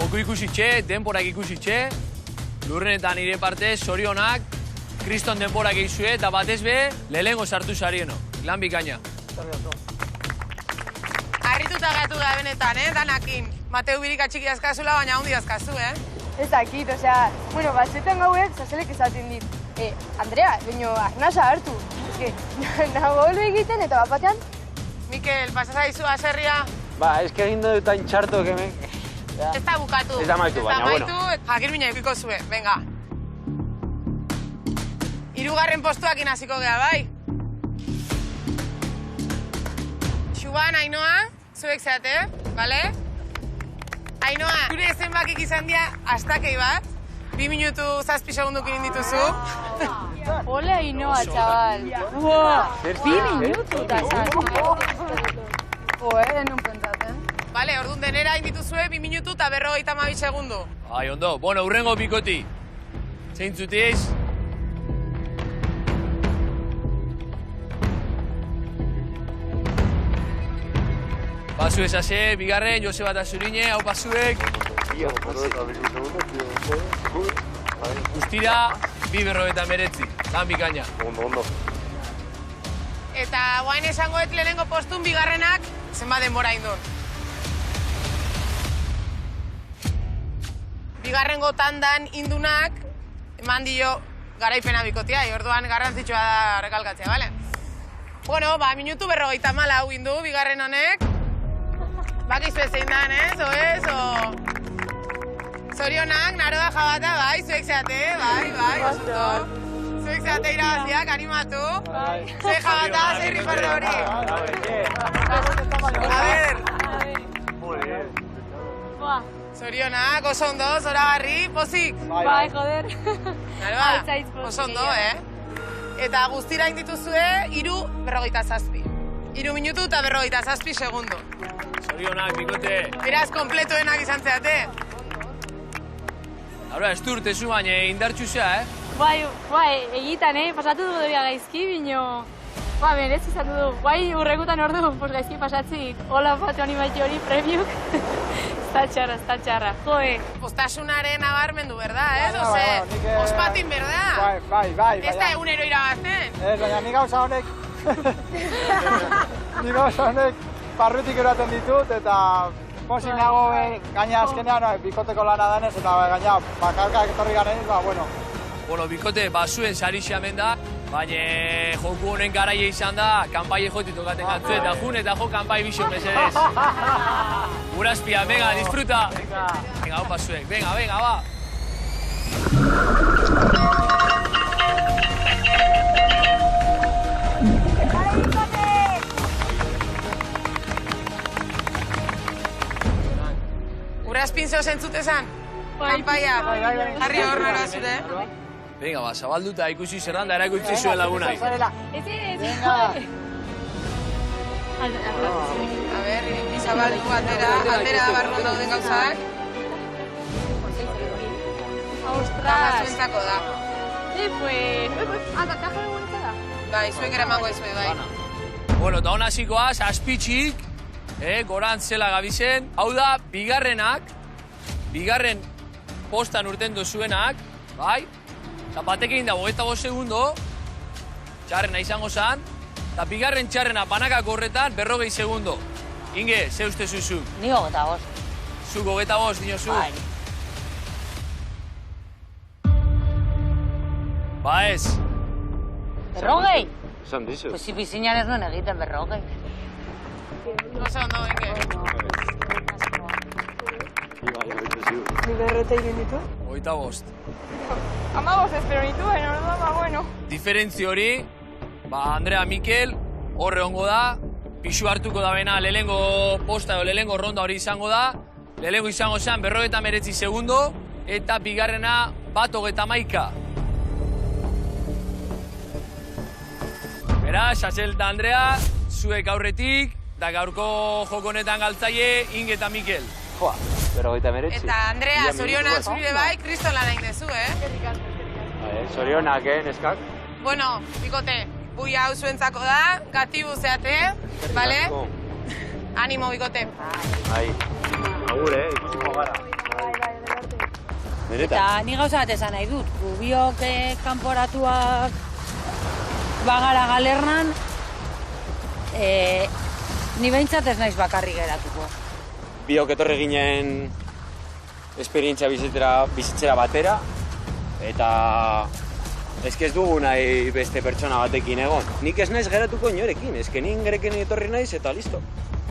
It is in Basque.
Joko ikusitxe, denporak ikusitxe, lurrenetan nire parte, zorionak, kriston denporak egizue, eta batez be, lehengo sartu zarieno. Lan bikaina. Arrituta gatu da benetan, danakin. Mateu birik atxiki azkazula, baina handi azkazu, Ez dakit, osea, bueno, batzuetan gauek zazelek esaten dit. Andrea, baino, arnasa hartu. Nago holu egiten eta bapatean. Mikel, pasazaizu aserria? Ba, eske egin dut hain txarto, kemen. Ez da bukatu. Ez da maitu, baina, bueno. Jakir mina eukiko zue, venga. Hirugarren postuakin hasiko gea, bai? Xuban, Ainoa, zuek zeate, bale? Ainoa, gure zenbakik izan dira astakei bat. 2 minutu 7 segundukin dituzu. Ole, Ainoa, txabal. 2 minutu eta denun pentsaten. Bale, orduan denera indituzue 2 minutu eta 52 segundu. Ai, ondo. Bueno, urrengo bikoti. Zeintzutiz? Basu esase, bigarren, Joseba eta Zurine, hau pasuek. Guztira, 2:59. Lan bikaina. Ondo. Eta guain esangoet lehenengo postun bigarrenak zenbat denbora indun. Bigarrengo tandan indunak eman dio garaipena bikotia, orduan garrantzitsua da rekalkatzea, bale? Bueno, minutu 54 indu bigarren honek. Bakizu zein dan, Zorionak, naroa jabata, bai, zuek zeate, bai, osuto. Zuek zeate irabaziak, animatu. Zuek jabata, zei rifardo hori. A ver. Zorionak, oso ondo, zoragarri, pozik. Bai, joder. Naroa, oso ondo, Eta guztira indituzue, 3:47. 3 minutu eta 57 segundu. Zorionak, bikote. Beraz, kompletuenak izan zeate. Hora, ez durt ezu baina indartxu zea, Bai, egitan, pasatu dugu dira gaizki, bino... Berez izan dugu. Bai, urregutan ordu, gaizki pasatzik. Hola, batu animatio hori, premiuk. Ez da txarra, joe. Postasunaren abarmendu, berda, Ospatin, berda? Bai. Ez da egunero irabazten. Ez, baina nik gauza honek barrutik eraten ditut, eta pozik nago gaina azkenean bikoteko lana danez, eta gaina bakarkak etorri ganeiz, bueno. Bueno, bikote, basuen sarixi hemen da, baina joku honen garaia izan da, kanpai joti tokaten gantzu, eta jun eta jo kanpai biso mesedez. Urazpia, venga, disfruta. Venga, hau pasuek, venga, ba. Urazpin zeo zentzutezan? Kanpaia, jarri hor nara zure. Venga, zabalduta ikusi zerranda erakuitzi zuen lagunai. Ez. A ber, zabalduko aldera barruan dauden gauzak. Ostras. Zuentzako da. Kaja egunetzen da? Bai, zuek eramango izue, bai. Bueno, eta hona zikoaz, azpitxik, gorantz zela gabizen. Hau da, bigarren postan urten dozuenak, bai? Eta batekin da, 25 segundo, txarrena izango zan, eta bigarren txarrena banakako horretan, 40 segundo. Inge, ze uste zuzuk? Ni 25. Zuk 25, dinozu? Bai. Ba ez. 40? Esan dizu. Pues bizinan ez nuen egiten 40. Oso ondo, Inge. Ni berreta egin ditu? 25. 15 espero nituen, orduan, bueno. Diferentzi hori, Andrea Mikel, horre hongo da, pixu hartuko da bena lehengo posta edo lehengo ronda hori izango da, lehengo izango zen 59 segundo, eta bigarrena 1:31. Beraz, Axel eta Andrea, zuek aurretik, eta gaurko jokonetan galtzaile Inge eta Mikel. Joa, 59. Eta Andrea, zorionak zure bai, kriston lan egin dezu, Zorionak, neskak? Bueno, bikote, bui hau zuentzako da, gatibu zeate, bale? Animo, bikote. Agur, ikusiko gara. Benetan. Eta ni gauza bat esan nahi dut, gubiok kanporatuak bagara galernan, ni behintzat ez naiz bakarrik geratuko. Biok etorri ginen esperientzia bizitzera batera, eta ez dugu nahi beste pertsona batekin egon. Nik ez naiz geratuko inorekin, ni gerekin etorri naiz eta listo.